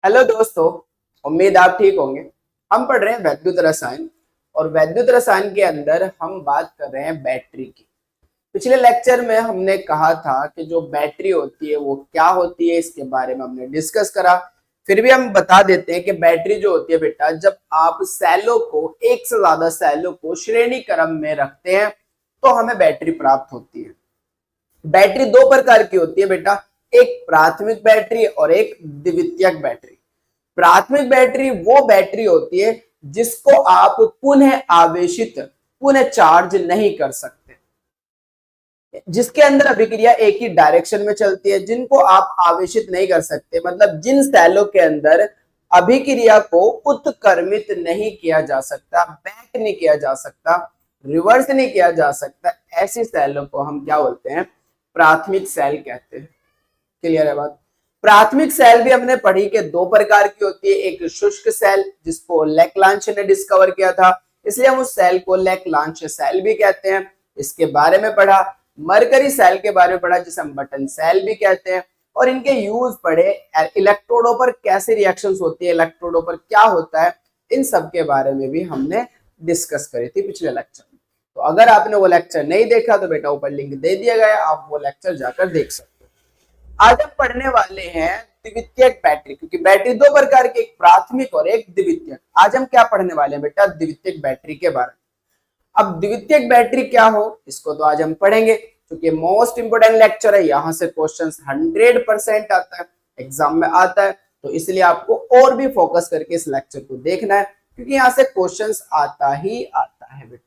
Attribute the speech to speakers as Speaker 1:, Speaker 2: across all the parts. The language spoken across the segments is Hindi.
Speaker 1: हेलो दोस्तों, उम्मीद आप ठीक होंगे। हम पढ़ रहे हैं वैद्युत रसायन और वैद्युत रसायन के अंदर हम बात कर रहे हैं बैटरी की। पिछले लेक्चर में हमने कहा था कि जो बैटरी होती है वो क्या होती है, इसके बारे में हमने डिस्कस करा। फिर भी हम बता देते हैं कि बैटरी जो होती है बेटा, जब आप सेलों को एक से ज्यादा सेलों को श्रेणी क्रम में रखते हैं तो हमें बैटरी प्राप्त होती है। बैटरी दो प्रकार की होती है बेटा, एक प्राथमिक बैटरी और एक द्वितीयक बैटरी। प्राथमिक बैटरी वो बैटरी होती है जिसको आप पुनः आवेशित पुनः चार्ज नहीं कर सकते, जिसके अंदर अभिक्रिया एक ही डायरेक्शन में चलती है, जिनको आप आवेशित नहीं कर सकते, मतलब जिन सेलों के अंदर अभिक्रिया को उत्क्रमित नहीं किया जा सकता, बैक नहीं किया जा सकता, रिवर्स नहीं किया जा सकता, ऐसी सेलों को हम क्या बोलते हैं? प्राथमिक सेल कहते हैं। क्लियर है बात? प्राथमिक सेल भी हमने पढ़ी कि दो प्रकार की होती है, एक शुष्क सेल जिसको लेक्लांच ने डिस्कवर किया था, इसलिए हम उस सेल को लेक्लांच सेल भी कहते हैं। इसके बारे में पढ़ा। मरकरी सेल के बारे में पढ़ा जिसे हम बटन सेल भी कहते हैं, और इनके यूज पढ़े। इलेक्ट्रोडों पर कैसे रिएक्शंस होती है, इलेक्ट्रोडों पर क्या होता है, इन सब के बारे में भी हमने डिस्कस करी थी पिछले लेक्चर में। तो अगर आपने वो लेक्चर नहीं देखा तो बेटा ऊपर लिंक दे दिया गया, आप वो लेक्चर जाकर देख सकते हो। आज हम पढ़ने वाले हैं द्वितीयक बैटरी, क्योंकि बैटरी दो प्रकार की, एक प्राथमिक और एक द्वितीयक। आज हम क्या पढ़ने वाले हैं बेटा? द्वितीयक बैटरी के बारे में। अब द्वितीयक बैटरी क्या हो, इसको तो आज हम पढ़ेंगे, क्योंकि मोस्ट इंपोर्टेंट लेक्चर है। यहां से क्वेश्चंस 100% आता है, एग्जाम में आता है, तो इसलिए आपको और भी फोकस करके इस लेक्चर को देखना है, क्योंकि यहाँ से क्वेश्चंस आता ही आता है बेटा।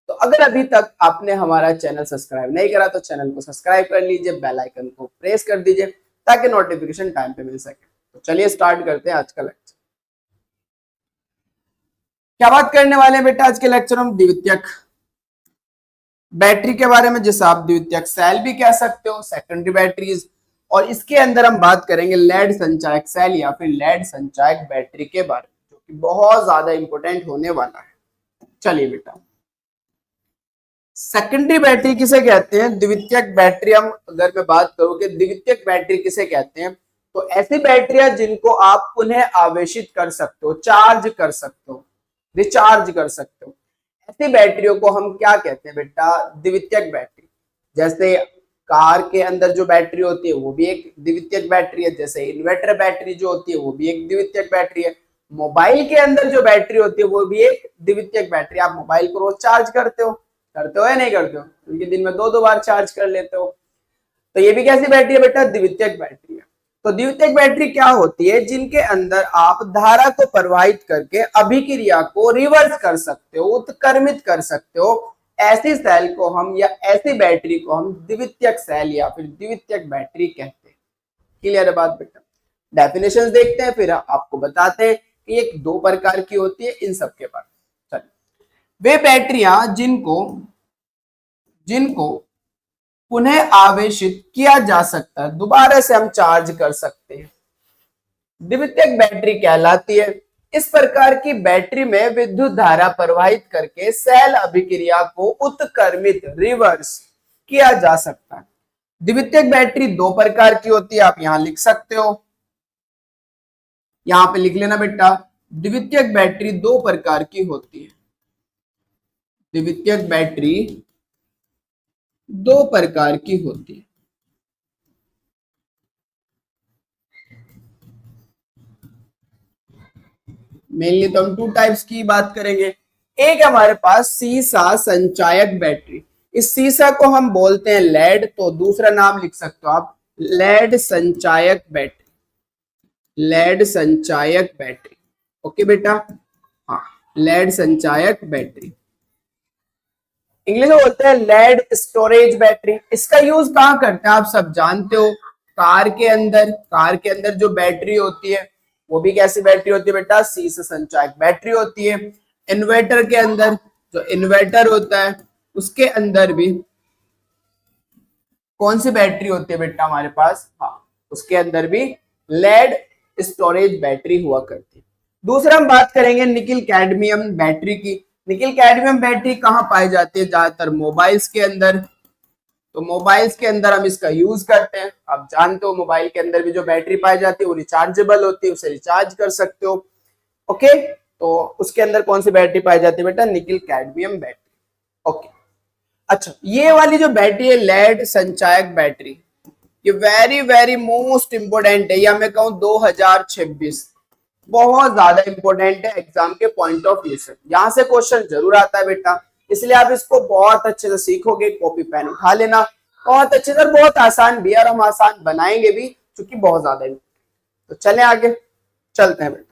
Speaker 1: तो अगर अभी तक आपने हमारा चैनल सब्सक्राइब नहीं करा तो चैनल को सब्सक्राइब कर लीजिए, बेल आइकन को प्रेस कर दीजिए ताकि नोटिफिकेशन टाइम पे मिल सके। तो चलिए स्टार्ट करते हैं आज का लेक्चर। क्या बात करने वाले हैं बेटा आज के लेक्चर में? द्वितीयक बैटरी के बारे में, जिसे आप द्वितीयक सेल भी कह सकते हो, सेकेंडरी बैटरीज। और इसके अंदर हम बात करेंगे लेड संचायक सेल या फिर लेड संचायक बैटरी के बारे में, जो कि बहुत ज्यादा इंपॉर्टेंट होने वाला है। चलिए बेटा, सेकेंडरी बैटरी किसे कहते हैं? द्वितीयक बैटरी। हम अगर मैं बात करूं कि द्वितीयक बैटरी किसे कहते हैं, तो ऐसी बैटरियां जिनको आप पुनः आवेशित कर सकते हो, चार्ज कर सकते हो, रिचार्ज कर सकते हो, ऐसी बैटरियों को हम क्या कहते हैं बेटा? द्वितीयक बैटरी। जैसे कार के अंदर जो बैटरी होती है वो भी एक द्वितीयक बैटरी है, जैसे इन्वर्टर बैटरी जो होती है वो भी एक द्वितीयक बैटरी है। मोबाइल के अंदर जो बैटरी होती है वो भी एक द्वितीयक बैटरी। आप मोबाइल को रोज चार्ज करते हो या नहीं करते हो? क्योंकि दिन में दो बार चार्ज कर लेते हो। तो ये भी कैसी बैटरी है बेटा? द्वितीयक बैटरी है। तो द्वितीयक बैटरी क्या होती है? जिनके अंदर आप धारा को प्रवाहित करके अभिक्रिया को रिवर्स कर सकते हो, उत्क्रमित कर सकते हो, ऐसी सेल को हम या ऐसी बैटरी को हम द्वितीयक सेल या फिर द्वितीयक बैटरी कहते हैं। क्लियर है बात बेटा? डेफिनेशंस देखते हैं, फिर आपको बताते हैं कि एक दो प्रकार की होती है, इन सब के बारे में। वे बैटरियां जिनको जिनको पुनः आवेशित किया जा सकता है, दोबारा से हम चार्ज कर सकते हैं, द्वितीयक बैटरी कहलाती है। इस प्रकार की बैटरी में विद्युत धारा प्रवाहित करके सेल अभिक्रिया को उत्क्रमित रिवर्स किया जा सकता है। द्वितीयक बैटरी दो प्रकार की होती है, आप यहां लिख सकते हो, यहां पे लिख लेना बेटा। द्वितीयक बैटरी दो प्रकार की होती है। द्वितीयक बैटरी दो प्रकार की होती है। मेनली तो हम टू टाइप्स की बात करेंगे। एक हमारे पास सीसा संचायक बैटरी, इस सीसा को हम बोलते हैं लेड, तो दूसरा नाम लिख सकते हो आप लेड संचायक बैटरी, लेड संचायक बैटरी। ओके बेटा, हाँ, लेड संचायक बैटरी। इंग्लिश में बोलते हैं लेड स्टोरेज बैटरी। इसका यूज कहाँ करते हैं आप सब जानते हो, कार के अंदर जो बैटरी होती है वो भी कैसी बैटरी होती है बेटा? सीस संचायक बैटरी होती है। इन्वर्टर के अंदर जो इन्वर्टर होता है उसके अंदर भी कौन सी बैटरी होती है बेटा हमारे पास? हाँ, उसके अंदर भी लेड स्टोरेज बैटरी हुआ करती है। दूसरा हम बात करेंगे निकिल कैडमियम बैटरी की। निकिल कैडमियम बैटरी कहाँ पाई जाती है? ज्यादातर मोबाइल्स के अंदर, तो मोबाइल्स के अंदर हम इसका यूज करते हैं। आप जानते हो मोबाइल के अंदर भी जो बैटरी पाई जाती है वो रिचार्जेबल होती है, उसे रिचार्ज कर सकते हो। ओके, तो उसके अंदर कौन सी बैटरी पाई जाती है बेटा? Nickel cadmium battery. ओके, अच्छा, ये वाली जो बैटरी है लेड संचायक बैटरी, ये वेरी वेरी मोस्ट इंपोर्टेंट है, या मैं कहूं 2026 बहुत ज्यादा इंपॉर्टेंट है एग्जाम के पॉइंट ऑफ व्यू से। यहां से क्वेश्चन जरूर आता है बेटा, इसलिए आप इसको बहुत अच्छे से सीखोगे। कॉपी पेन उठा लेना बहुत अच्छे से, बहुत आसान भी है और हम आसान बनाएंगे भी क्योंकि बहुत ज्यादा है। तो चले आगे, चलते हैं बेटा।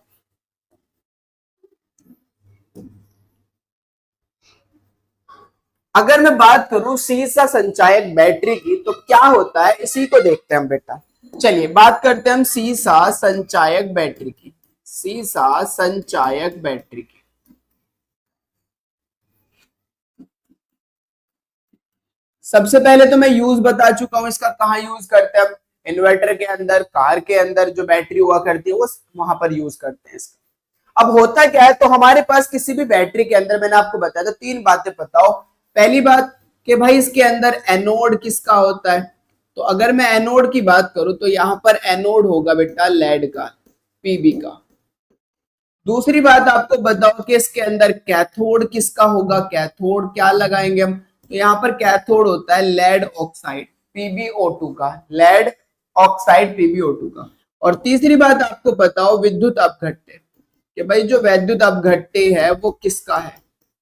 Speaker 1: अगर मैं बात करूं सीसा संचायक बैटरी की तो क्या होता है, इसी को देखते हैं हम बेटा। चलिए बात करते हैं हम सीसा संचायक बैटरी की। सीसा संचायक बैटरी की, सबसे पहले तो मैं यूज बता चुका हूं इसका, कहाँ यूज करते हैं हम? इन्वर्टर के अंदर, कार के अंदर जो बैटरी हुआ करती है वो वहां पर यूज करते हैं इसका। अब होता क्या है, तो हमारे पास किसी भी बैटरी के अंदर, मैंने आपको बताया तो तीन बातें बताओ। पहली बात कि भाई इसके अंदर एनोड किसका होता है, तो अगर मैं एनोड की बात करूं तो यहां पर एनोड होगा बेटा लेड का, पीबी का। दूसरी बात आपको बताओ कि इसके अंदर कैथोड किसका होगा, कैथोड क्या लगाएंगे हम, तो यहां पर कैथोड होता है लेड ऑक्साइड, PbO2 का, लेड ऑक्साइड PbO2 का। और तीसरी बात आपको बताओ विद्युत अपघट्य, कि भाई जो वैद्युत अपघट्य है वो किसका है,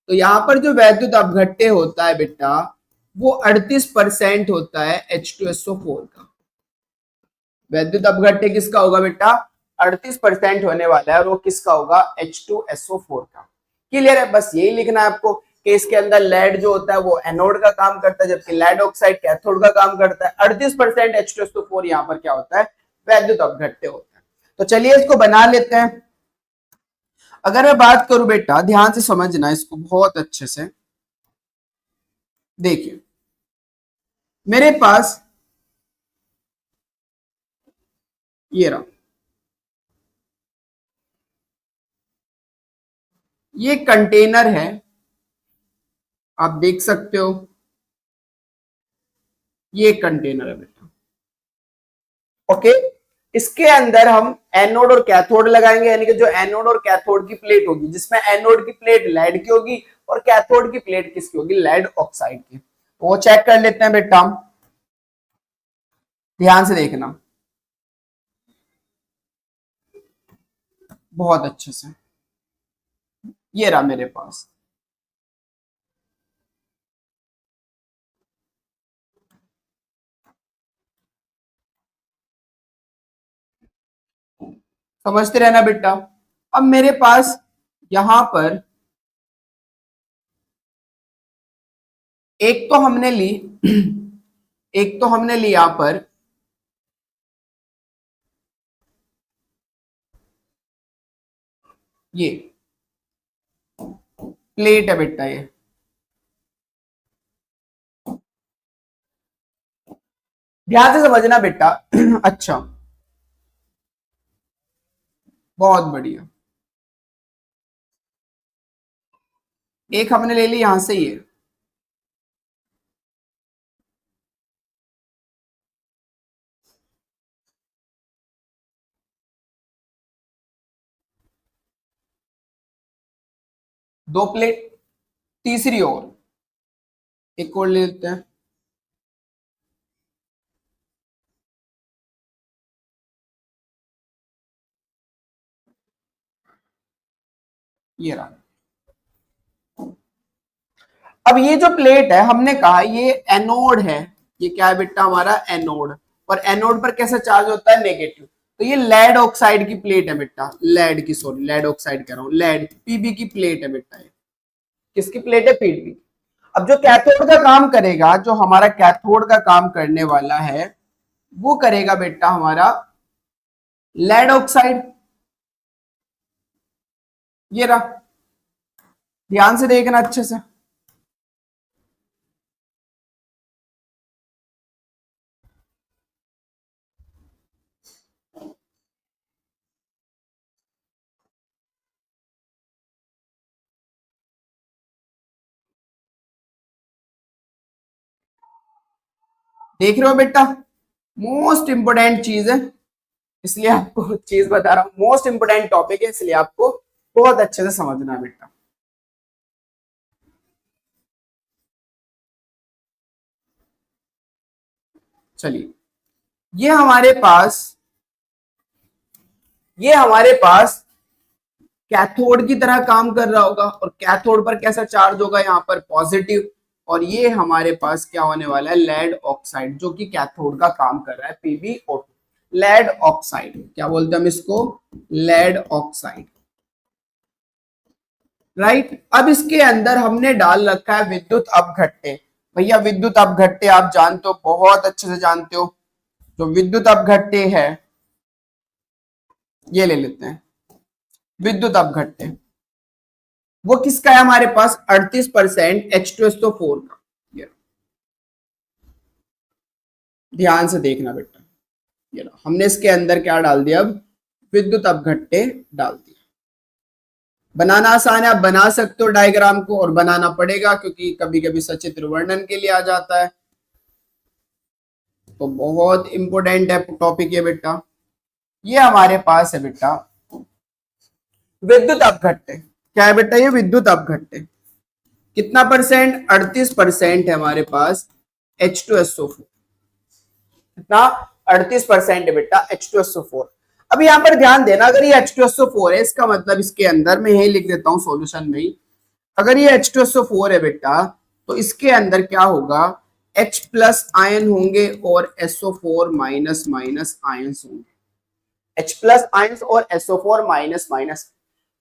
Speaker 1: तो यहां पर जो वैद्युत अपघट्य होता है बेटा वो 38% होता है H2SO4 का। वैद्युत अपघट्य किसका होगा बेटा? 38% होने वाला है और वो किसका होगा? H2SO4 का। क्लियर है? बस यही लिखना है आपको कि इसके अंदर लेड जो होता है वो एनोड का काम करता है, जबकि लेड ऑक्साइड कैथोड का काम करता है। 38% H2SO4 यहाँ पर क्या होता है? वैद्युत अपघट्य होता है। तो चलिए इसको बना लेते हैं। अगर मैं बात करूं बेटा, ध्यान से समझना इसको बहुत अच्छे से। देखिए मेरे पास ये रहा, ये कंटेनर है, आप देख सकते हो, ये कंटेनर है बेटा। ओके, इसके अंदर हम एनोड और कैथोड लगाएंगे, यानी कि जो एनोड और कैथोड की प्लेट होगी, जिसमें एनोड की प्लेट लेड की होगी और कैथोड की प्लेट किसकी होगी? लेड ऑक्साइड की। तो वो चेक कर लेते हैं बेटा, ध्यान से देखना बहुत अच्छे से। ये रहा मेरे पास, समझते रहना बेटा। अब मेरे पास यहां पर एक तो हमने ली एक तो हमने ली यहां पर ये प्लेट है बेटा, ये ध्यान से समझना बेटा। अच्छा, बहुत बढ़िया। एक हमने ले ली यहां से ये, दो प्लेट, तीसरी और एक और ले लेते हैं, ये रहा। अब ये जो प्लेट है हमने कहा ये एनोड है, ये क्या है बेटा? हमारा एनोड। और एनोड पर कैसा चार्ज होता है? नेगेटिव। तो ये लेड ऑक्साइड की प्लेट है बेटा, लेड की, सॉरी लेड ऑक्साइड कह रहा हूं, लेड पीबी की प्लेट है बेटा ये। किसकी प्लेट है? पीबी। अब जो कैथोड का काम करेगा, जो हमारा कैथोड का काम करने वाला है वो करेगा बेटा हमारा लेड ऑक्साइड। ये रहा, ध्यान से देखना अच्छे से। देख रहे हो बेटा, मोस्ट इंपोर्टेंट चीज है, इसलिए आपको चीज बता रहा हूं, मोस्ट इंपोर्टेंट टॉपिक है, इसलिए आपको बहुत अच्छे से समझना है बेटा। चलिए, ये हमारे पास कैथोड की तरह काम कर रहा होगा, और कैथोड पर कैसा चार्ज होगा, यहाँ पर पॉजिटिव, और ये हमारे पास क्या होने वाला है, लेड ऑक्साइड, जो कि कैथोड का काम कर रहा है, PbO2, लेड ऑक्साइड, क्या बोलते हैं हम इसको, लेड ऑक्साइड, राइट। अब इसके अंदर हमने डाल रखा है विद्युत अपघट्य। भैया विद्युत अपघट्य आप जानते हो, बहुत अच्छे से जानते हो, जो विद्युत अपघट्य है, ये ले लेते हैं विद्युत अपघट्य, वो किसका है हमारे पास, 38% H2SO4 का। ये ध्यान से देखना बेटा, ये हमने इसके अंदर क्या डाल दिया, अब विद्युत अपघट्य डाल दिया। बनाना आसान है, आप बना सकते हो डायग्राम को, और बनाना पड़ेगा क्योंकि कभी कभी सचित्र वर्णन के लिए आ जाता है, तो बहुत इंपॉर्टेंट है टॉपिक ये बेटा। ये हमारे पास है बेटा विद्युत अपघट्य, क्या है बेटा, ये विद्युत अपघट्य, कितना परसेंट, 38% है हमारे पास H2SO4, कितना, 38% है बेटा H2SO4। अब यहाँ पर ध्यान देना, अगर ये H2SO4 है, इसका मतलब इसके अंदर मैं यही लिख देता हूं सॉल्यूशन में ही, अगर ये H2SO4 है बेटा, तो इसके अंदर क्या होगा, H प्लस आयन होंगे और SO4 माइनस माइनस आयंस होंगे, H प्लस आयंस और SO4 माइनस माइनस।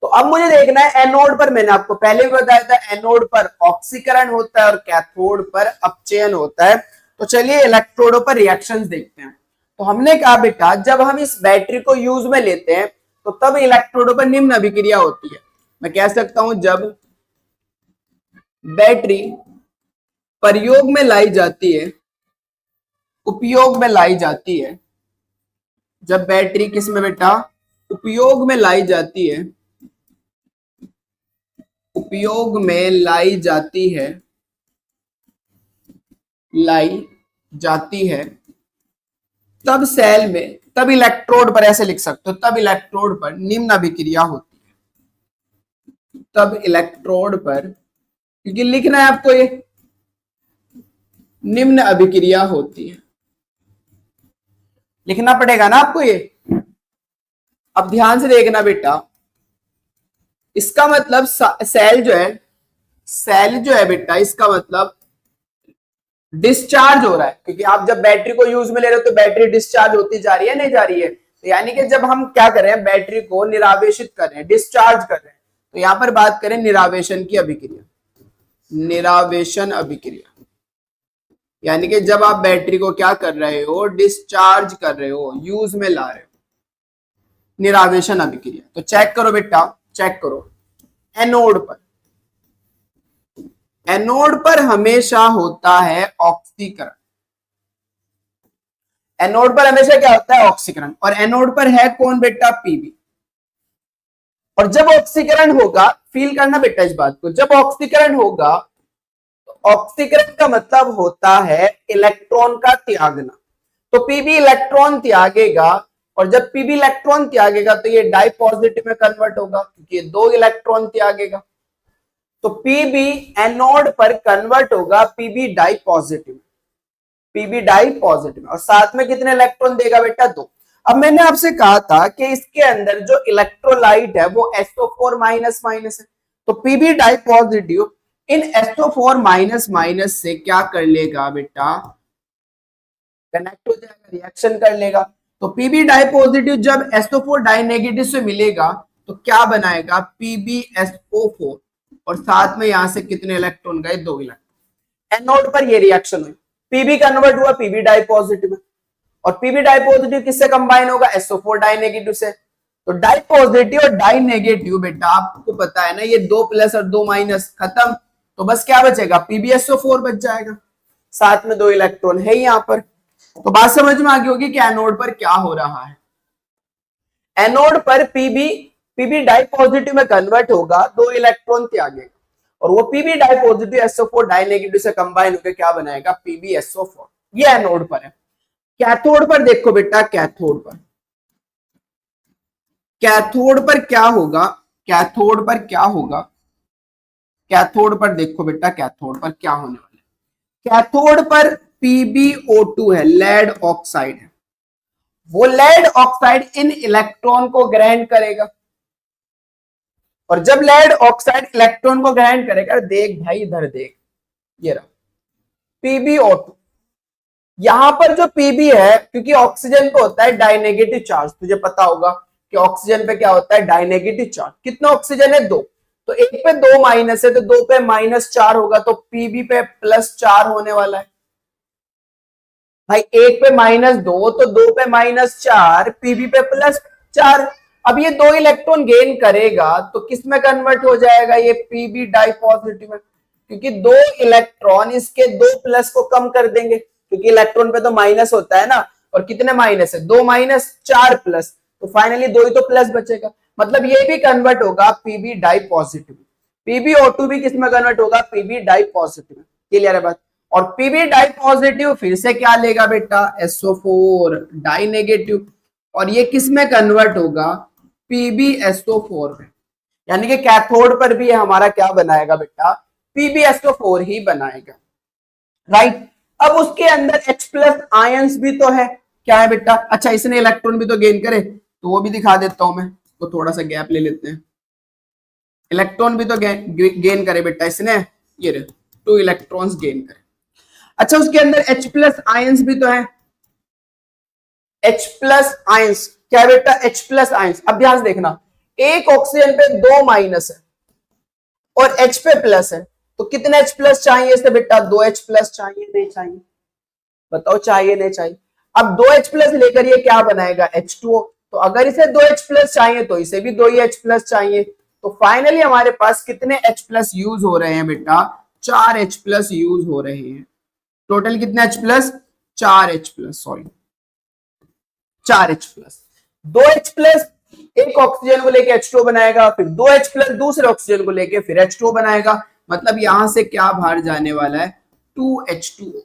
Speaker 1: तो अब मुझे देखना है एनोड पर, मैंने आपको पहले भी बताया था एनोड पर ऑक्सीकरण होता है और कैथोड पर अपचयन होता है। तो चलिए इलेक्ट्रोडों पर रिएक्शंस देखते हैं। तो हमने कहा बेटा जब हम इस बैटरी को यूज में लेते हैं तो तब इलेक्ट्रोडों पर निम्न अभिक्रिया होती है। मैं कह सकता हूं जब बैटरी प्रयोग में लाई जाती है, उपयोग में लाई जाती है, जब बैटरी किस में बेटा, उपयोग में लाई जाती है, उपयोग में लाई जाती है, लाई जाती है, तब सेल में, तब इलेक्ट्रोड पर, ऐसे लिख सकते हो, तब इलेक्ट्रोड पर निम्न अभिक्रिया होती है, तब इलेक्ट्रोड पर, क्योंकि लिखना है आपको, ये निम्न अभिक्रिया होती है, लिखना पड़ेगा ना आपको ये। अब ध्यान से देखना बेटा, इसका मतलब सेल जो है बेटा, इसका मतलब डिस्चार्ज हो रहा है, क्योंकि आप जब बैटरी को यूज में ले रहे हो तो बैटरी डिस्चार्ज होती जा रही है, नहीं जा रही है। तो यानी कि जब हम क्या कर रहे हैं, बैटरी को निरावेशित कर रहे हैं, डिस्चार्ज कर रहे हैं, तो यहां पर बात करें निरावेशन की अभिक्रिया, निरावेशन अभिक्रिया, यानी कि जब आप बैटरी को क्या कर रहे हो, डिस्चार्ज कर रहे हो, यूज में ला रहे हो, निरावेशन अभिक्रिया। तो चेक करो बेटा, चेक करो, एनोड पर हमेशा होता है ऑक्सीकरण, एनोड पर हमेशा क्या होता है, ऑक्सीकरण, और एनोड पर है कौन बेटा, पीबी। और जब ऑक्सीकरण होगा, फील करना बेटा इस बात को, जब ऑक्सीकरण होगा, तो ऑक्सीकरण का मतलब होता है इलेक्ट्रॉन का त्यागना। तो पीबी इलेक्ट्रॉन त्यागेगा, और जब पीबी इलेक्ट्रॉन त्यागेगा तो ये डाई पॉजिटिव में कन्वर्ट होगा, क्योंकि ये 2 इलेक्ट्रॉन त्यागेगा। तो पीबी एनोड पर कन्वर्ट होगा PB di positive, PB di positive, और साथ में कितने इलेक्ट्रॉन देगा बेटा, 2। अब मैंने आपसे कहा था कि इसके अंदर जो इलेक्ट्रोलाइट है वो SO4 माइनस माइनस है, तो पीबी डाई पॉजिटिव इन SO4 माइनस माइनस से क्या कर लेगा बेटा, कनेक्ट हो जाएगा, रिएक्शन कर लेगा। तो पीबी डाई पॉजिटिव जब SO4 डाई नेगेटिव से मिलेगा तो क्या बनाएगा, PbSO4, और साथ में यहां से कितने इलेक्ट्रॉन गए, 2 इलेक्ट्रॉन। एनोड पर ये रिएक्शन हुई, पीबी कन्वर्ट हुआ पीबी डाई पॉजिटिव में, और पीबी डाई पॉजिटिव किससे कंबाइन होगा, SO4 डाई नेगेटिव से। तो डाई पॉजिटिव और डाई नेगेटिव बेटा आपको पता है ना, ये 2 प्लस और 2 माइनस खत्म, तो बस क्या बचेगा, PbSO4 बच जाएगा, साथ में 2 इलेक्ट्रॉन है यहां पर। तो बात समझ में आ गई होगी कि एनोड पर क्या हो रहा है। एनोड पर पीबी डाई पॉजिटिव में कन्वर्ट होगा, 2 इलेक्ट्रॉन त्यागेगा, और वो PB di positive SO4 di negative से कंबाइन होकर क्या बनाएगा, PbSO4। ये एनोड पर है। कैथोड पर देखो बेटा, कैथोड पर, कैथोड पर क्या होगा, कैथोड पर क्या होगा, कैथोड पर देखो बेटा, कैथोड पर क्या होने वाला है। कैथोड पर PbO2 है, लेड ऑक्साइड है। वो लेड ऑक्साइड इन इलेक्ट्रॉन को ग्रहण करेगा, और जब लेड ऑक्साइड इलेक्ट्रॉन को ग्रहण करेगा, देख भाई इधर देख, ये रहा PbO2। यहां पर जो Pb है, क्योंकि ऑक्सीजन पे होता है डाइनेगेटिव चार्ज, तुझे पता होगा कि ऑक्सीजन पे क्या होता है, डाइनेगेटिव चार्ज। कितना ऑक्सीजन है, 2, तो एक पे 2 माइनस है, तो 2 पे -4 होगा, तो Pb पे +4 होने वाला है। भाई एक पे -2, तो 2 पे -4, Pb पे +4। अब ये 2 इलेक्ट्रॉन गेन करेगा तो किस में कन्वर्ट हो जाएगा, ये Pb डाई पॉजिटिव में, क्योंकि 2 इलेक्ट्रॉन इसके 2 प्लस को कम कर देंगे, क्योंकि इलेक्ट्रॉन पे तो माइनस होता है ना, और कितने माइनस है, 2 माइनस 4 प्लस, तो फाइनली 2 ही तो प्लस बचेगा, मतलब ये भी कन्वर्ट होगा Pb डाई पॉजिटिव। PbO2 भी किसमें कन्वर्ट होगा, Pb डाई पॉजिटिव। क्लियर है बात। और Pb डाई पॉजिटिव फिर से क्या लेगा बेटा, SO4 डाई नेगेटिव, और ये किस में कन्वर्ट होगा, PbSO4 में, यानी कि कैथोड पर भी हमारा क्या बनाएगा बेटा, PbSO4 ही बनाएगा, राइट। अब उसके अंदर H+ आयंस भी तो है, क्या है बेटा, अच्छा इसने इलेक्ट्रॉन भी तो गेन करे, तो वो भी दिखा देता हूं मैं, तो थोड़ा सा गैप ले लेते हैं। इलेक्ट्रॉन भी तो गेन करे बेटा इसने, ये 2 इलेक्ट्रॉन्स गेन करे। अच्छा उसके अंदर H+ आयंस भी तो है, H+ आयंस, क्या है बेटा, H+ आयंस। अब ध्यान से देखना, एक ऑक्सीजन पे 2 माइनस है और H पे प्लस है, तो कितने H+ चाहिए इसे बेटा, 2 H+ चाहिए, नहीं चाहिए, बताओ चाहिए नहीं चाहिए। अब 2 H+ लेकर ये क्या बनाएगा, H2O, तो अगर इसे 2 H+ चाहिए तो इसे भी 2 ही H+ चाहिए, तो फाइनली हमारे पास कितने H+ यूज हो रहे हैं बेटा, 4 H+ यूज हो रहे हैं। टोटल कितने H+, 4 H+, sorry 4 H+। 2 H+ एक ऑक्सीजन को लेके H2O बनाएगा, फिर 2 H+ दूसरे ऑक्सीजन को लेके फिर H2O बनाएगा, मतलब यहां से क्या बाहर जाने वाला है, 2H2O।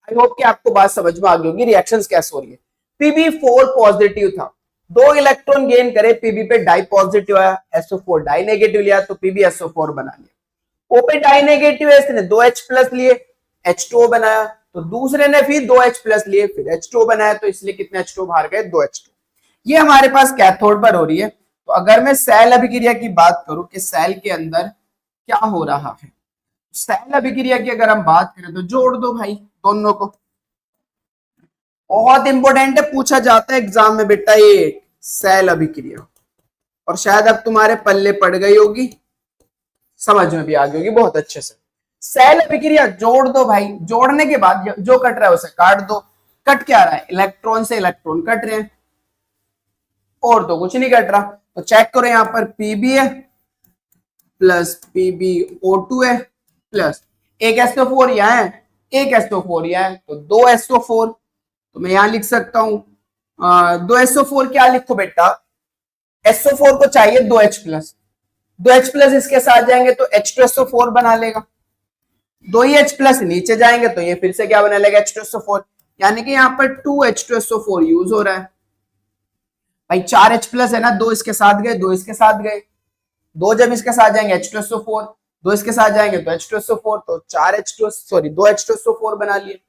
Speaker 1: आई होप कि आपको बात समझ में आ गई होगी, रिएक्शंस कैसे हो रही है। Pb4 पॉजिटिव था, 2 इलेक्ट्रॉन गेन करे, Pb पे डाई पॉजिटिव आया, SO4 डाई नेगेटिव लिया, तो PbSO4 बना लिया। O पे डाई नेगेटिव है, इसने 2 H+ लिए, H2O बनाया, तो दूसरे ने फिर 2 H+ लिए, फिर H2O बनाया, तो इसलिए कितने H2O बाहर गए, 2 H2O। ये हमारे पास कैथोड पर हो रही है। तो अगर मैं सेल अभिक्रिया की बात करूं कि सेल के अंदर क्या हो रहा है, सेल अभिक्रिया की अगर हम बात करें तो जोड़ दो भाई दोनों को, बहुत इंपॉर्टेंट है, पूछा जाता है एग्जाम में बेटा ये सेल अभिक्रिया, और शायद अब तुम्हारे पल्ले पड़ गई होगी, समझ में भी आ गई होगी बहुत अच्छे से। सेल अभिक्रिया जोड़ दो भाई, जोड़ने के बाद जो कट रहा है उसे काट दो। कट क्या रहा है, इलेक्ट्रॉन से इलेक्ट्रॉन कट रहे हैं, और तो कुछ नहीं कट रहा। तो चेक करो, यहां पर Pb है प्लस PbO2 है, प्लस एक SO4 यहां है, एक SO4 यहां है, तो 2 SO4। तो मैं यहां लिख सकता हूं 2 SO4, क्या लिखो बेटा, SO4 को चाहिए 2 H+, 2 H+ इसके साथ जाएंगे तो H2SO4 बना लेगा, 2 ही H+ नीचे जाएंगे तो ये फिर से क्या बना लेगा, H2SO4, यानी कि यहाँ पर 2 H2SO4 यूज हो रहा है। भाई 4 H+ है ना, 2 इसके साथ गए, 2 इसके साथ गए, 2 जब इसके साथ जाएंगे H2SO4, 2 इसके साथ जाएंगे तो H2SO4, तो 2 H2SO4 बना लिए,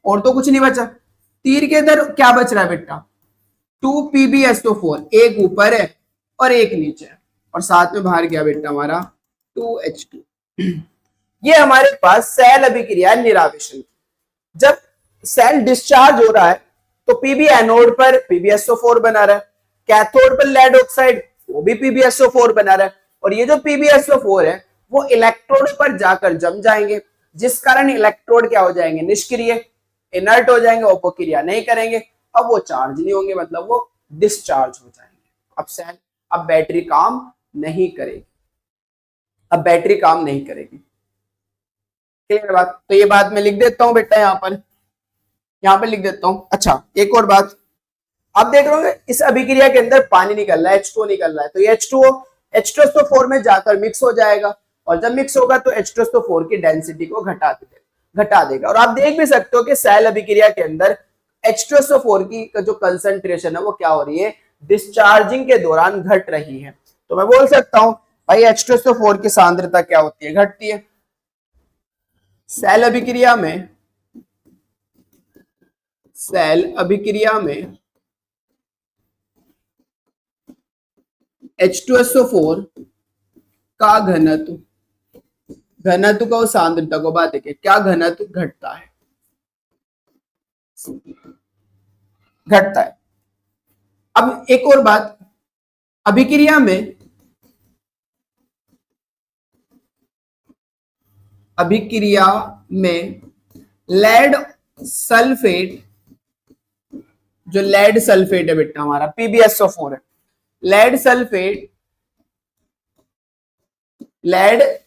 Speaker 1: और तो कुछ नहीं बचा। तीर के इधर क्या बच रहा है बेटा, 2 PbSO4, एक ऊपर है और एक नीचे है, और साथ में बाहर गया बेटा हमारा 2H2। ये हमारे पास सेल अभिक्रिया निरावेशन। जब सेल डिस्चार्ज हो रहा है तो Pb एनोड पर PbSO4 बना रहा है, कैथोड पर लेड ऑक्साइड वो भी PbSO4 बना रहा है, और ये जो PbSO4 है वो इलेक्ट्रोड पर जाकर जम जाएंगे, जिस कारण इलेक्ट्रोड क्या हो जाएंगे, निष्क्रिय, इनर्ट हो जाएंगे, अपक्रिया नहीं करेंगे, अब वो चार्ज नहीं होंगे, मतलब वो डिस्चार्ज हो जाएंगे। अब सेल, अब बैटरी काम नहीं करेगी, अब बैटरी काम नहीं करेगी। क्लियर बात। तो ये बात मैं लिख देता हूं बेटा, यहां पर लिख देता हूं। अच्छा एक और बात, आप देख रहे हो इस अभिक्रिया के अंदर पानी निकल रहा है, H2O निकल रहा है, तो ये H2SO4 में जाकर मिक्स हो जाएगा, और जब मिक्स होगा तो H2SO4 की डेंसिटी को घटा देगा, घटा देगा। और आप देख भी सकते हो कि सेल अभिक्रिया के अंदर H2SO4 की जो कंसंट्रेशन है वो क्या हो रही है, डिस्चार्जिंग के दौरान घट रही है। तो मैं बोल सकता हूं भाई H2SO4 की सांद्रता क्या होती है, घटती है। सेल अभिक्रिया में H2SO4 का घनत्व को सांद्रता को बात देखिए, क्या घनत्व घटता है, घटता है। अब एक और बात, अभिक्रिया में लेड सल्फेट, जो लेड सल्फेट है बेटा हमारा PbSO4 है, लेड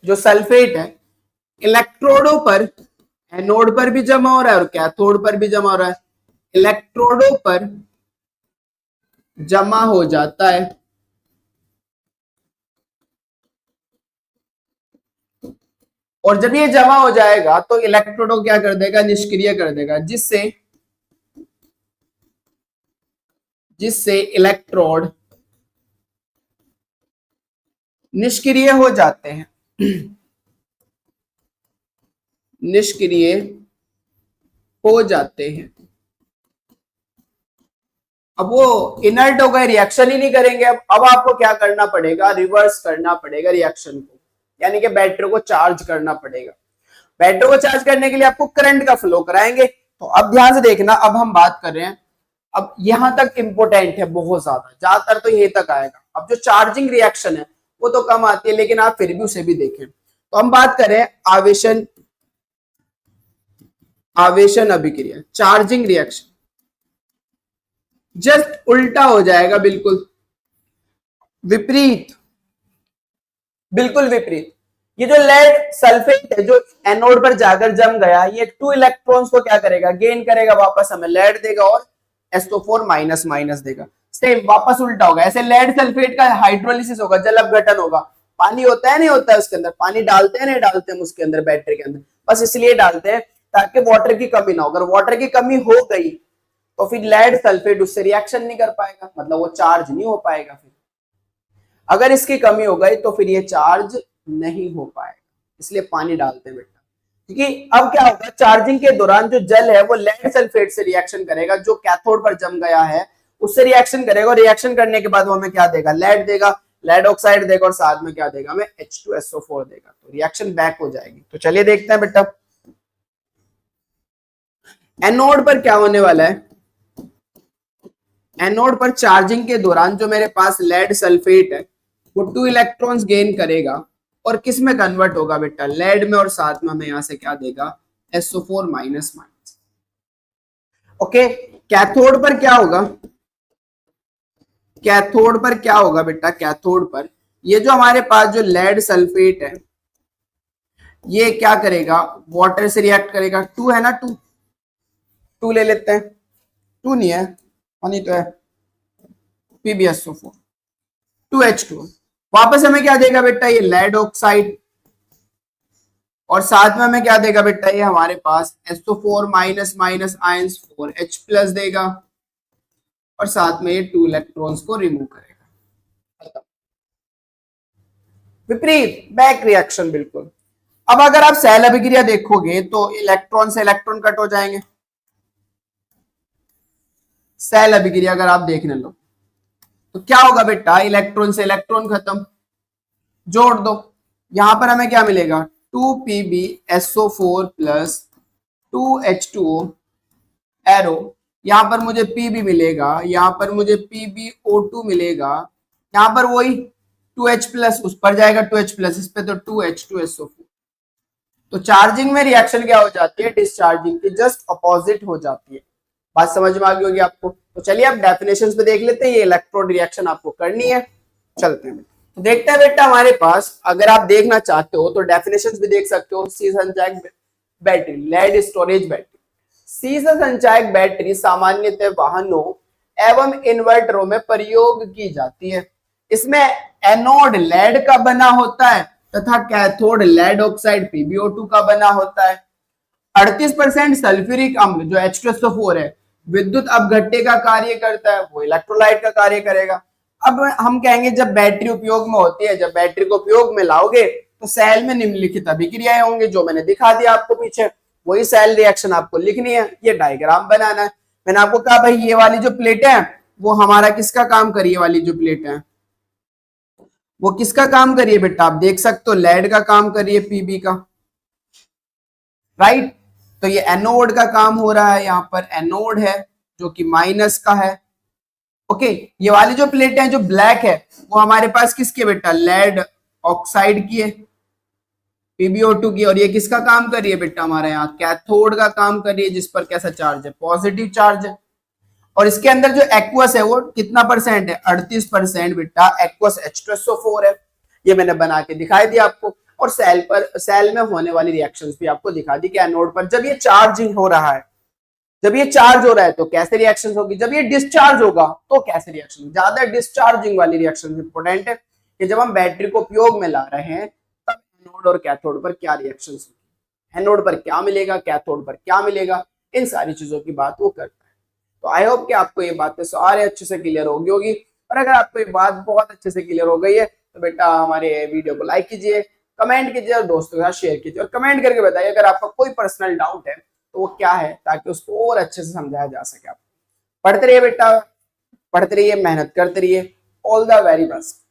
Speaker 1: जो सल्फेट है इलेक्ट्रोडों पर, एनोड पर भी जमा हो रहा है और कैथोड पर भी जमा हो रहा है, इलेक्ट्रोडों पर जमा हो जाता है और जब ये जमा हो जाएगा तो इलेक्ट्रोडों क्या कर देगा, निष्क्रिय कर देगा, जिससे इलेक्ट्रोड निष्क्रिय हो जाते हैं, निष्क्रिय हो जाते हैं। अब वो इनर्ट हो गए, रिएक्शन ही नहीं करेंगे। अब आपको क्या करना पड़ेगा, रिवर्स करना पड़ेगा रिएक्शन को, यानी कि बैटरी को चार्ज करना पड़ेगा। बैटरी को चार्ज करने के लिए आपको करंट का फ्लो कराएंगे। तो अब ध्यान से देखना, अब हम बात कर रहे हैं, अब यहां तक इंपोर्टेंट है बहुत ज्यादातर तो यही तक आएगा। अब जो चार्जिंग रिएक्शन है वो तो कम आती है, लेकिन आप फिर भी उसे भी देखें। तो हम बात करें आवेशन अभिक्रिया, चार्जिंग रिएक्शन, जस्ट उल्टा हो जाएगा, बिल्कुल विपरीत, बिल्कुल विपरीत। ये जो लेड सल्फेट है जो एनोड पर जाकर जम गया, ये 2 इलेक्ट्रॉन्स को क्या करेगा, गेन करेगा, वापस हमें लेड देगा और SO4 माइनस माइनस देगा। सेम वापस उल्टा होगा। ऐसे लेड सल्फेट का हाइड्रोलिसिस होगा, जल अपघटन होगा। पानी होता है नहीं होता है उसके अंदर, पानी डालते हैं नहीं डालते हैं उसके अंदर, बैटरी के अंदर, बस इसलिए डालते हैं ताकि वाटर की कमी ना हो। अगर वाटर की कमी हो गई तो फिर लेड सल्फेट उससे रिएक्शन नहीं कर पाएगा, मतलब वो चार्ज नहीं हो पाएगा। फिर अगर इसकी कमी हो गई तो फिर ये चार्ज नहीं हो पाएगा, इसलिए पानी डालते हैं बेटा। क्योंकि अब क्या होगा, चार्जिंग के दौरान जो जल है वो लेड सल्फेट से रिएक्शन करेगा, जो कैथोड पर जम गया है उससे रिएक्शन करेगा, और रिएक्शन करने के बाद वो हमें क्या देगा, लेड देगा, लेड ऑक्साइड देगा, और साथ में क्या देगा, हमें H2SO4 देगा। तो रिएक्शन बैक हो जाएगी। तो चलिए देखते हैं बेटा, एनोड पर क्या होने वाला है। एनोड पर चार्जिंग के दौरान जो मेरे पास लेड सल्फेट है वो 2 इलेक्ट्रॉन्स गेन करेगा और किस में कन्वर्ट होगा बेटा, लेड में, और साथ में हमें यहां से क्या देगा, SO4 minus minus. Okay, cathode पर क्या होगा, कैथोड पर क्या होगा बेटा, कैथोड पर ये जो हमारे पास जो लेड सल्फेट है ये क्या करेगा, वाटर से रिएक्ट करेगा। 2 है ना, 2 ले लेते हैं, 2 नहीं है, पानी तो है, PbSO4 2H2, वापस हमें क्या देगा बेटा, ये लेड ऑक्साइड, और साथ में हमें क्या देगा बेटा, ये हमारे पास SO4 minus minus ions 4H plus देगा, और साथ में ये 2 इलेक्ट्रॉन्स को रिमूव करेगा। विपरीत, बैक रिएक्शन बिल्कुल। अब अगर आप सेल अभिक्रिया देखोगे तो इलेक्ट्रॉन से इलेक्ट्रॉन कट हो जाएंगे। सेल अभिक्रिया अगर आप देखने लो तो क्या होगा बेटा, इलेक्ट्रॉन से इलेक्ट्रॉन खत्म, जोड़ दो, यहां पर हमें क्या मिलेगा, 2PbSO4 प्लस 2H2O एरो, यहां पर मुझे Pb मिलेगा, यहां पर मुझे PbO2 मिलेगा, यहां पर वही 2H प्लस उस पर जाएगा, 2H प्लस इस पे, तो 2H2SO4। तो चार्जिंग में रिएक्शन क्या हो जाती है, डिस्चार्जिंग की जस्ट अपोजिट हो जाती है। बात समझ में आ गई होगी आपको। तो चलिए आप डेफिनेशंस पे देख लेते हैं, ये इलेक्ट्रोड रिएक्शन आपको करनी है, चलते हैं। तो देखते हैं बेटा, हमारे पास अगर आप देखना चाहते हो तो डेफिनेशंस भी देख सकते हो। सी संचायक बैटरी, लेड स्टोरेज बैटरी। सीसा संचायक बैटरी सामान्यतः वाहनों एवं इन्वर्टरों में प्रयोग की जाती है। इसमें एनोड लेड का बना होता है तथा कैथोड लेड ऑक्साइड PbO2 का बना होता है। 38% सल्फ्यूरिक अम्ल जो H2SO4 है विद्युत अपघट्य का कार्य करता है, वो इलेक्ट्रोलाइट का कार्य करेगा। अब हम कहेंगे जब बैटरी उपयोग में होती है, जब बैटरी को उपयोग में लाओगे तो सेल में निम्नलिखित अभिक्रियाएं होंगी जो मैंने दिखा दिया आपको पीछे, वही सेल रिएक्शन आपको लिखनी है, ये डायग्राम बनाना है। मैंने आपको कहा भाई ये वाली जो प्लेटें हैं वो हमारा किसका काम करिए, वाली जो प्लेटें हैं वो किसका काम करिए बेटा, आप देख सकते हो लेड का काम करिए, पीबी का, राइट। तो ये एनोड का काम हो रहा है, यहाँ पर एनोड है जो कि माइनस का है। ओके, ये वाली जो प्लेट है जो ब्लैक है वो हमारे पास किसकी बेटा, लेड ऑक्साइड की है, PbO2 की। और ये किसका काम कर रही है बेटा, हमारे यहाँ कैथोड का काम कर रही है, जिस पर कैसा चार्ज है, पॉजिटिव चार्ज है। और इसके अंदर जो एक्वस है वो कितना परसेंट है, 38% बेटा एक्वस H2SO4 है। ये मैंने बना के दिखाई दिया आपको। और सेल में होने वाली रिएक्शंस भी आपको दिखा दी कि एनोड पर जब ये चार्जिंग हो रहा है, जब ये चार्ज हो रहा है तो कैसे रिएक्शंस होगी, जब ये डिस्चार्ज होगा तो कैसे रिएक्शन। ज्यादा डिस्चार्जिंग वाली रिएक्शन इंपॉर्टेंट है कि जब हम बैटरी को उपयोग में ला रहे हैं तब एनोड और कैथोड पर क्या रिएक्शंस होगी, एनोड पर क्या मिलेगा, कैथोड पर क्या मिलेगा, इन सारी चीजों की बात वो करता है। तो आई होप कि आपको ये बातें सारे अच्छे से क्लियर होगी होगी। और अगर आपको ये बात बहुत अच्छे से क्लियर हो गई है तो बेटा हमारे वीडियो को लाइक कीजिए, कमेंट कीजिए और दोस्तों के साथ शेयर कीजिए। और कमेंट करके बताइए अगर आपका कोई पर्सनल डाउट है तो वो क्या है, ताकि उसको और अच्छे से समझाया जा सके। आप पढ़ते रहिए बेटा, पढ़ते रहिए, मेहनत करते रहिए। All the very best.